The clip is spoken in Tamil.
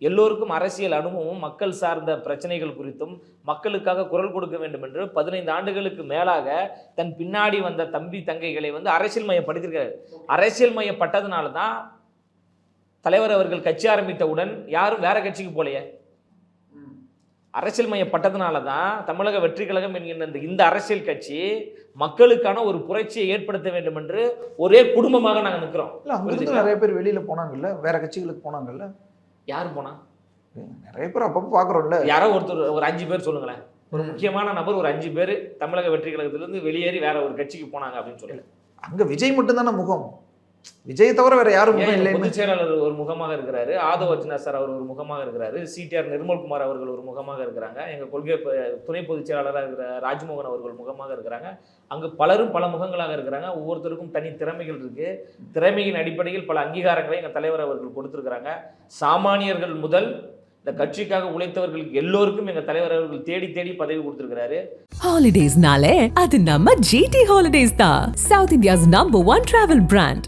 எல்லோருக்கும் அரசியல் அனுபவமும் மக்கள் சார்ந்த பிரச்சனைகள் குறித்தும் மக்களுக்காக குரல் கொடுக்க வேண்டும் என்று 15 ஆண்டுகளுக்கு மேலாக தன் பின்னாடி வந்த தம்பி தங்கைகளை அரசியல் மயப்படுத்திருக்கிறார். அரசியல் மயப்பட்டதுனால தான் தலைவர் அவர்கள் கட்சி ஆரம்பித்தவுடன் யாரும் வேற கட்சிக்கு போலையே. அரசியல் மயப்பட்டதுனால தான் தமிழக வெற்றி கழகம் என்கின்ற இந்த அரசியல் கட்சி மக்களுக்கான ஒரு புரட்சியை ஏற்படுத்த வேண்டும் என்று ஒரே குடும்பமாக நாங்கள் நிற்கிறோம். நிறைய பேர் வெளியில போனாங்கல்ல, வேற கட்சிகளுக்கு போனாங்கல்ல. யார் போனா? நிறைய பேர் அப்பப்போ பார்க்குறோம்ல. யாரோ ஒருத்தர் ஒரு 5 பேர் சொல்லுங்களேன். ஒரு முக்கியமான நபர் ஒரு 5 பேர் தமிழக வெற்றி கழகத்திலிருந்து வெளியேறி வேற ஒரு கட்சிக்கு போனாங்க அப்படின்னு சொல்லல. அங்க விஜய் மட்டும் தானே முகம். விஜய் தவிர வேற யாரும் முகம் இல்லை. பொதுச் செயலாளர் ஒரு முகமாக இருக்கிறாரு, ஆதவ் அர்ஜுனா சார் அவர் ஒரு முகமாக இருக்கிறாரு, சிடிஆர் நிர்மல்குமார் அவர்கள் ஒரு முகமாக இருக்கிறாங்க, எங்க கொள்கை துணை பொதுச் செயலாளராக இருக்கிற ராஜ்மோகன் அவர்கள் முகமாக இருக்கிறாங்க. அங்கு பலரும் பல முகங்களாக இருக்கிறாங்க. ஒவ்வொருத்தருக்கும் தனி திறமைகள் இருக்கு. திறமையின் அடிப்படையில் பல அங்கீகாரங்களை எங்க தலைவர் அவர்கள் கொடுத்திருக்கிறாங்க. சாமானியர்கள் முதல் இந்த கட்சிக்காக உழைத்தவர்களுக்கு எல்லோருக்கும் எங்க தலைவர் அவர்கள் தேடி தேடி பதவி கொடுத்திருக்கிறாரு. ஹாலிடேஸ்னாலே அது நம்ம GT ஹாலிடேஸ் தான், south India's number 1 travel brand.